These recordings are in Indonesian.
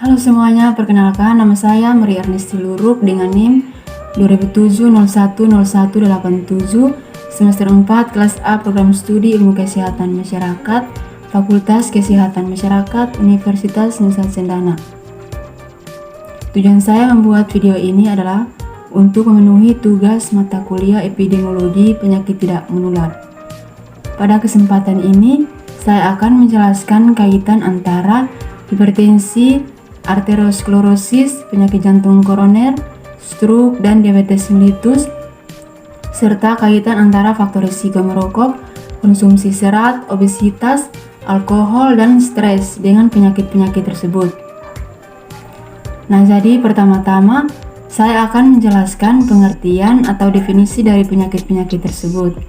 Halo semuanya, perkenalkan nama saya Maria Ernesti Luruk dengan NIM 2007-01-0187 semester 4 kelas A program studi ilmu kesehatan masyarakat Fakultas Kesehatan Masyarakat Universitas Nusa Cendana. Tujuan saya membuat video ini adalah untuk memenuhi tugas mata kuliah epidemiologi penyakit tidak menular. Pada kesempatan ini, saya akan menjelaskan kaitan antara hipertensi, arteriosklerosis, penyakit jantung koroner, stroke, dan diabetes mellitus, serta kaitan antara faktor risiko merokok, konsumsi serat, obesitas, alkohol, dan stres dengan penyakit-penyakit tersebut. Nah, jadi pertama-tama saya akan menjelaskan pengertian atau definisi dari penyakit-penyakit tersebut.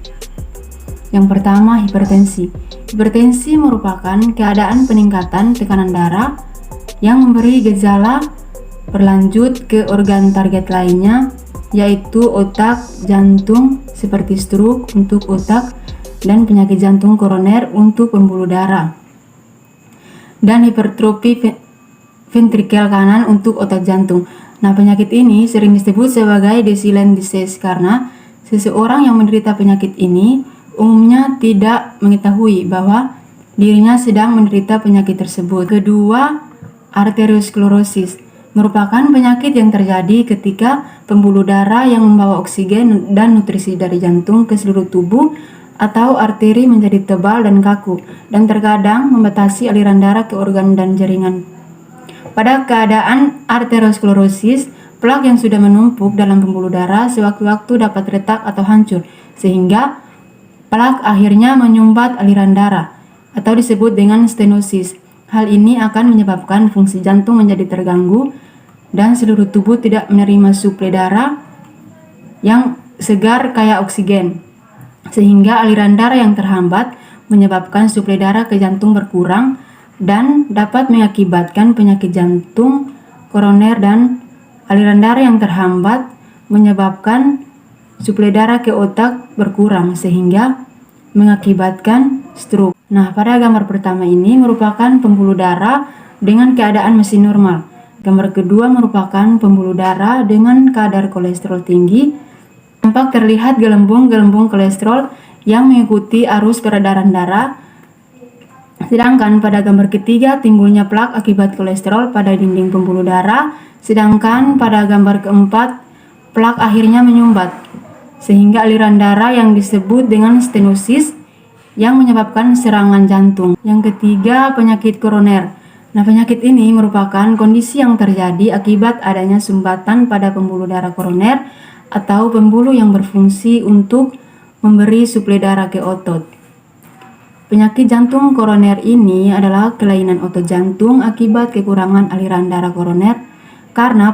Yang pertama, hipertensi. Hipertensi merupakan keadaan peningkatan tekanan darah yang memberi gejala berlanjut ke organ target lainnya, yaitu otak, jantung seperti stroke untuk otak, dan penyakit jantung koroner untuk pembuluh darah, dan hipertrofi ventrikel kanan untuk otak jantung. Nah, penyakit ini sering disebut sebagai silent disease karena seseorang yang menderita penyakit ini umumnya tidak mengetahui bahwa dirinya sedang menderita penyakit tersebut. Kedua, arteriosklerosis merupakan penyakit yang terjadi ketika pembuluh darah yang membawa oksigen dan nutrisi dari jantung ke seluruh tubuh atau arteri menjadi tebal dan kaku, dan terkadang membatasi aliran darah ke organ dan jaringan. Pada keadaan arteriosklerosis, plak yang sudah menumpuk dalam pembuluh darah sewaktu-waktu dapat retak atau hancur, sehingga plak akhirnya menyumbat aliran darah, atau disebut dengan stenosis. Hal ini akan menyebabkan fungsi jantung menjadi terganggu dan seluruh tubuh tidak menerima suplai darah yang segar kayak oksigen, sehingga aliran darah yang terhambat menyebabkan suplai darah ke jantung berkurang dan dapat mengakibatkan penyakit jantung koroner, dan aliran darah yang terhambat menyebabkan suplai darah ke otak berkurang sehingga mengakibatkan stroke. Nah, pada gambar pertama ini merupakan pembuluh darah dengan keadaan masih normal. Gambar kedua merupakan pembuluh darah dengan kadar kolesterol tinggi. Tampak terlihat gelembung-gelembung kolesterol yang mengikuti arus peredaran darah. Sedangkan pada gambar ketiga timbulnya plak akibat kolesterol pada dinding pembuluh darah. Sedangkan pada gambar keempat plak akhirnya menyumbat sehingga aliran darah yang disebut dengan stenosis yang menyebabkan serangan jantung. Yang ketiga, penyakit koroner. Nah, penyakit ini merupakan kondisi yang terjadi akibat adanya sumbatan pada pembuluh darah koroner atau pembuluh yang berfungsi untuk memberi suplai darah ke otot. Penyakit jantung koroner ini adalah kelainan otot jantung akibat kekurangan aliran darah koroner karena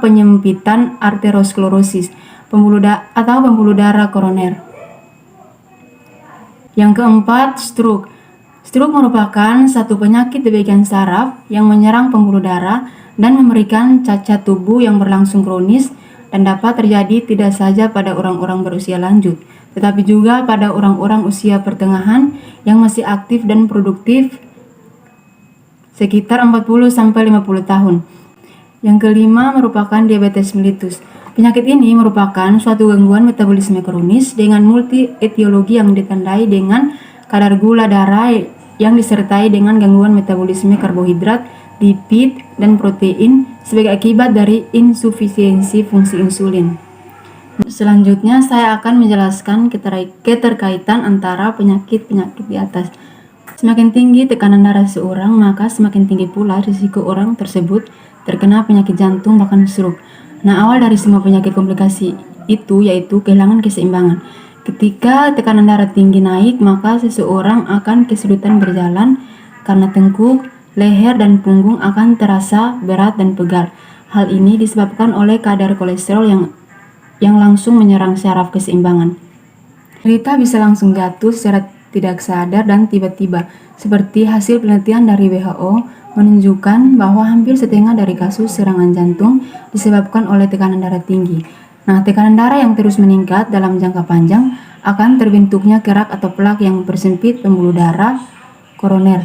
penyempitan arteriosklerosis pembuluh darah koroner. Yang keempat, stroke. Stroke merupakan satu penyakit di bagian saraf yang menyerang pembuluh darah dan memberikan cacat tubuh yang berlangsung kronis dan dapat terjadi tidak saja pada orang-orang berusia lanjut, tetapi juga pada orang-orang usia pertengahan yang masih aktif dan produktif sekitar 40-50 tahun. Yang kelima merupakan diabetes mellitus. Penyakit ini merupakan suatu gangguan metabolisme kronis dengan multi etiologi yang ditandai dengan kadar gula darah yang disertai dengan gangguan metabolisme karbohidrat, lipid, dan protein sebagai akibat dari insufisiensi fungsi insulin. Selanjutnya saya akan menjelaskan keterkaitan antara penyakit-penyakit di atas. Semakin tinggi tekanan darah seseorang, maka semakin tinggi pula risiko orang tersebut terkena penyakit jantung bahkan stroke. Nah, awal dari semua penyakit komplikasi itu yaitu kehilangan keseimbangan. Ketika tekanan darah tinggi naik, maka seseorang akan kesulitan berjalan karena tengkuk, leher, dan punggung akan terasa berat dan pegal. Hal ini disebabkan oleh kadar kolesterol yang langsung menyerang syaraf keseimbangan. Penderita bisa langsung jatuh secara tidak sadar dan tiba-tiba. Seperti hasil penelitian dari WHO menunjukkan bahwa hampir setengah dari kasus serangan jantung disebabkan oleh tekanan darah tinggi. Nah, tekanan darah yang terus meningkat dalam jangka panjang akan terbentuknya kerak atau plak yang mempersempit pembuluh darah koroner.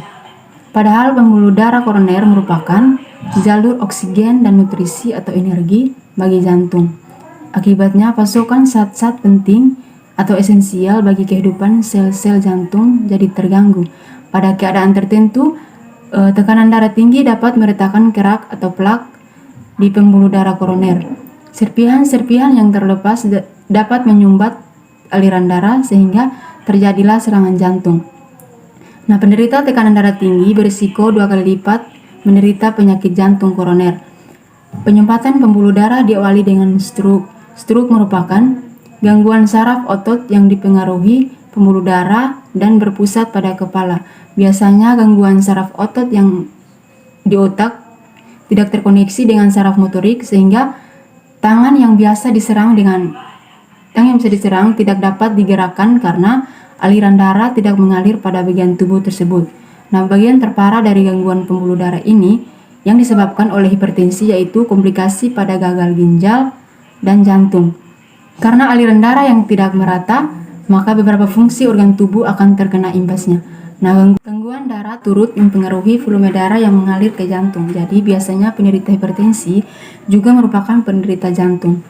Padahal pembuluh darah koroner merupakan jalur oksigen dan nutrisi atau energi bagi jantung. Akibatnya pasokan zat-zat penting atau esensial bagi kehidupan sel-sel jantung jadi terganggu. Pada keadaan tertentu, tekanan darah tinggi dapat meretakkan kerak atau plak di pembuluh darah koroner. Serpihan-serpihan yang terlepas dapat menyumbat aliran darah sehingga terjadilah serangan jantung. Nah, penderita tekanan darah tinggi berisiko 2 kali lipat menderita penyakit jantung koroner. Penyumbatan pembuluh darah diawali dengan stroke. Stroke merupakan gangguan saraf otot yang dipengaruhi pembuluh darah dan berpusat pada kepala. Biasanya gangguan saraf otot yang di otak tidak terkoneksi dengan saraf motorik sehingga tangan yang bisa diserang tidak dapat digerakkan karena aliran darah tidak mengalir pada bagian tubuh tersebut. Nah, bagian terparah dari gangguan pembuluh darah ini yang disebabkan oleh hipertensi yaitu komplikasi pada gagal ginjal dan jantung. Karena aliran darah yang tidak merata, maka beberapa fungsi organ tubuh akan terkena imbasnya. Nah, gangguan darah turut mempengaruhi volume darah yang mengalir ke jantung. Jadi, biasanya penderita hipertensi juga merupakan penderita jantung.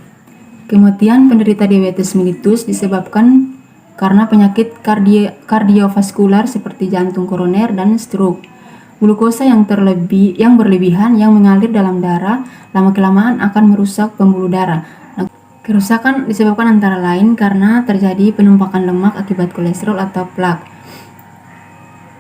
Kemudian, penderita diabetes mellitus disebabkan karena penyakit kardiovaskular seperti jantung koroner dan stroke. Glukosa yang berlebihan yang mengalir dalam darah lama-kelamaan akan merusak pembuluh darah. Nah, kerusakan disebabkan antara lain karena terjadi penumpakan lemak akibat kolesterol atau plak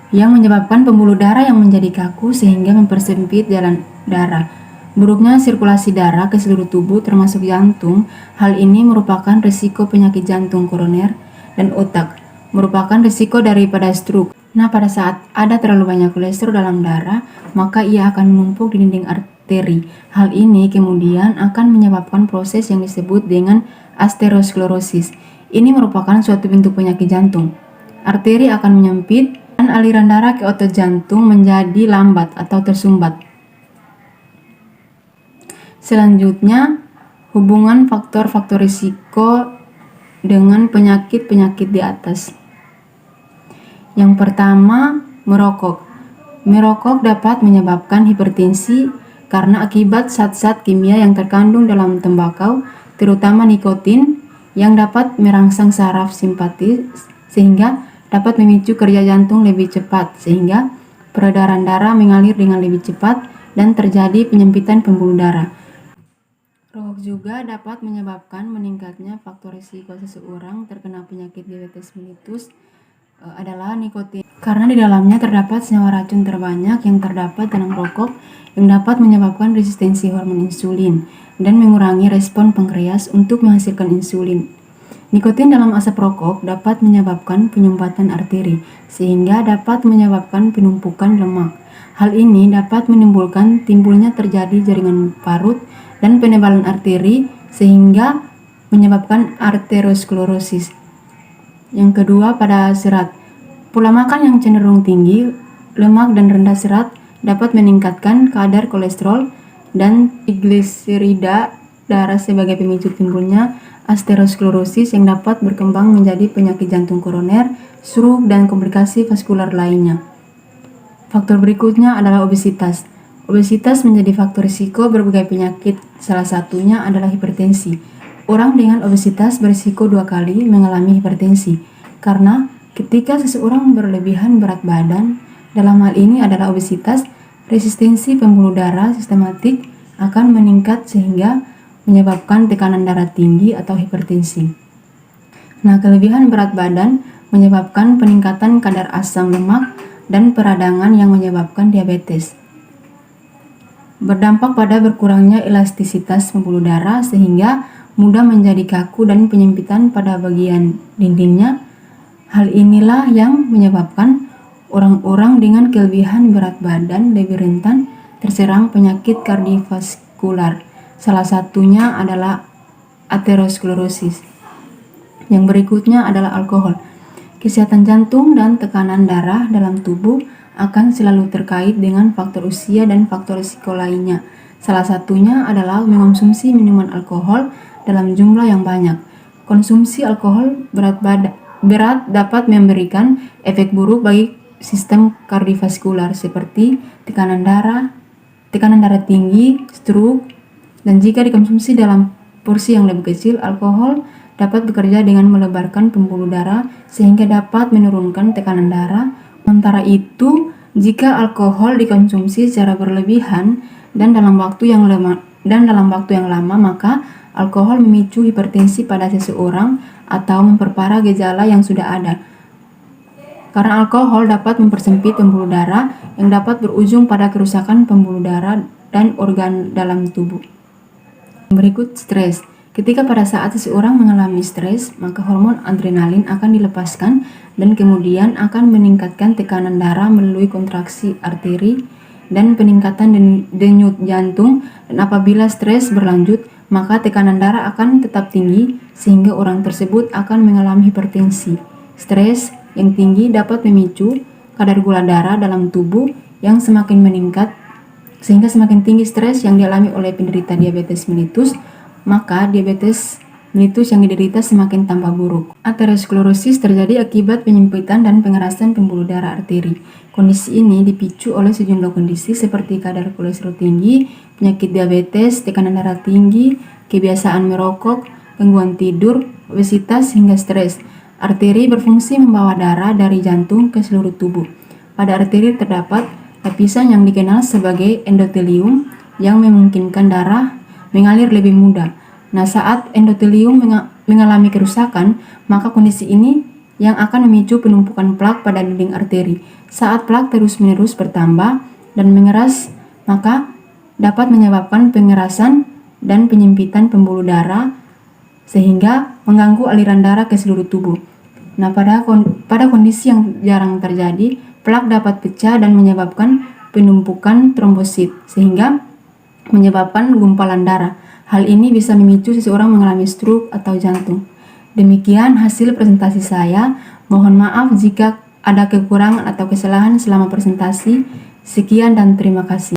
yang menyebabkan pembuluh darah yang menjadi kaku sehingga mempersempit jalan darah. Buruknya sirkulasi darah ke seluruh tubuh termasuk jantung. Hal ini merupakan risiko penyakit jantung koroner dan otak, merupakan risiko daripada stroke. Nah, pada saat ada terlalu banyak kolesterol dalam darah, maka ia akan menumpuk di dinding arteri. Hal ini kemudian akan menyebabkan proses yang disebut dengan aterosklerosis. Ini merupakan suatu bentuk penyakit jantung. Arteri akan menyempit dan aliran darah ke otot jantung menjadi lambat atau tersumbat. Selanjutnya, hubungan faktor-faktor risiko dengan penyakit-penyakit di atas. Yang pertama, merokok. Merokok dapat menyebabkan hipertensi karena akibat zat-zat kimia yang terkandung dalam tembakau, terutama nikotin, yang dapat merangsang saraf simpatis sehingga dapat memicu kerja jantung lebih cepat sehingga peredaran darah mengalir dengan lebih cepat dan terjadi penyempitan pembuluh darah. Rokok juga dapat menyebabkan meningkatnya faktor risiko seseorang terkena penyakit diabetes mellitus adalah nikotin. Karena di dalamnya terdapat senyawa racun terbanyak yang terdapat dalam rokok yang dapat menyebabkan resistensi hormon insulin dan mengurangi respon pankreas untuk menghasilkan insulin. Nikotin dalam asap rokok dapat menyebabkan penyumbatan arteri sehingga dapat menyebabkan penumpukan lemak. Hal ini dapat menimbulkan timbulnya terjadi jaringan parut dan penebalan arteri sehingga menyebabkan aterosklerosis. Yang kedua, pada serat. Pola makan yang cenderung tinggi, lemak dan rendah serat dapat meningkatkan kadar kolesterol dan trigliserida darah sebagai pemicu timbulnya aterosklerosis yang dapat berkembang menjadi penyakit jantung koroner, stroke, dan komplikasi vaskular lainnya. Faktor berikutnya adalah obesitas. Obesitas menjadi faktor risiko berbagai penyakit, salah satunya adalah hipertensi. Orang dengan obesitas berisiko 2 kali mengalami hipertensi, karena ketika seseorang berlebihan berat badan, dalam hal ini adalah obesitas, resistensi pembuluh darah sistematik akan meningkat sehingga menyebabkan tekanan darah tinggi atau hipertensi. Nah, kelebihan berat badan menyebabkan peningkatan kadar asam lemak dan peradangan yang menyebabkan diabetes. Berdampak pada berkurangnya elastisitas pembuluh darah sehingga mudah menjadi kaku dan penyempitan pada bagian dindingnya. Hal inilah yang menyebabkan orang-orang dengan kelebihan berat badan lebih rentan terserang penyakit kardiovaskular. Salah satunya adalah aterosklerosis. Yang berikutnya adalah alkohol. Kesehatan jantung dan tekanan darah dalam tubuh akan selalu terkait dengan faktor usia dan faktor risiko lainnya. Salah satunya adalah mengonsumsi minuman alkohol dalam jumlah yang banyak. Konsumsi alkohol berat dapat memberikan efek buruk bagi sistem kardiovaskular seperti tekanan darah tinggi, stroke, dan jika dikonsumsi dalam porsi yang lebih kecil, alkohol dapat bekerja dengan melebarkan pembuluh darah sehingga dapat menurunkan tekanan darah. Sementara itu, jika alkohol dikonsumsi secara berlebihan dan dalam waktu yang lama, maka alkohol memicu hipertensi pada seseorang atau memperparah gejala yang sudah ada. Karena alkohol dapat mempersempit pembuluh darah yang dapat berujung pada kerusakan pembuluh darah dan organ dalam tubuh. Berikut stres. Ketika pada saat seseorang mengalami stres, maka hormon adrenalin akan dilepaskan dan kemudian akan meningkatkan tekanan darah melalui kontraksi arteri dan peningkatan denyut jantung, dan apabila stres berlanjut, maka tekanan darah akan tetap tinggi sehingga orang tersebut akan mengalami hipertensi. Stres yang tinggi dapat memicu kadar gula darah dalam tubuh yang semakin meningkat, sehingga semakin tinggi stres yang dialami oleh penderita diabetes mellitus, maka diabetes mellitus yang diderita semakin tambah buruk. Aterosklerosis terjadi akibat penyempitan dan pengerasan pembuluh darah arteri. Kondisi ini dipicu oleh sejumlah kondisi seperti kadar kolesterol tinggi, penyakit diabetes, tekanan darah tinggi, kebiasaan merokok, gangguan tidur, obesitas, hingga stres. Arteri berfungsi membawa darah dari jantung ke seluruh tubuh. Pada arteri terdapat lapisan yang dikenal sebagai endotelium yang memungkinkan darah mengalir lebih mudah. Nah, saat endotelium mengalami kerusakan, maka kondisi ini yang akan memicu penumpukan plak pada dinding arteri. Saat plak terus-menerus bertambah dan mengeras, maka dapat menyebabkan pengerasan dan penyempitan pembuluh darah sehingga mengganggu aliran darah ke seluruh tubuh. Nah, pada kondisi yang jarang terjadi, plak dapat pecah dan menyebabkan penumpukan trombosit sehingga menyebabkan gumpalan darah. Hal ini bisa memicu seseorang mengalami stroke atau jantung. Demikian hasil presentasi saya. Mohon maaf jika ada kekurangan atau kesalahan selama presentasi. Sekian dan terima kasih.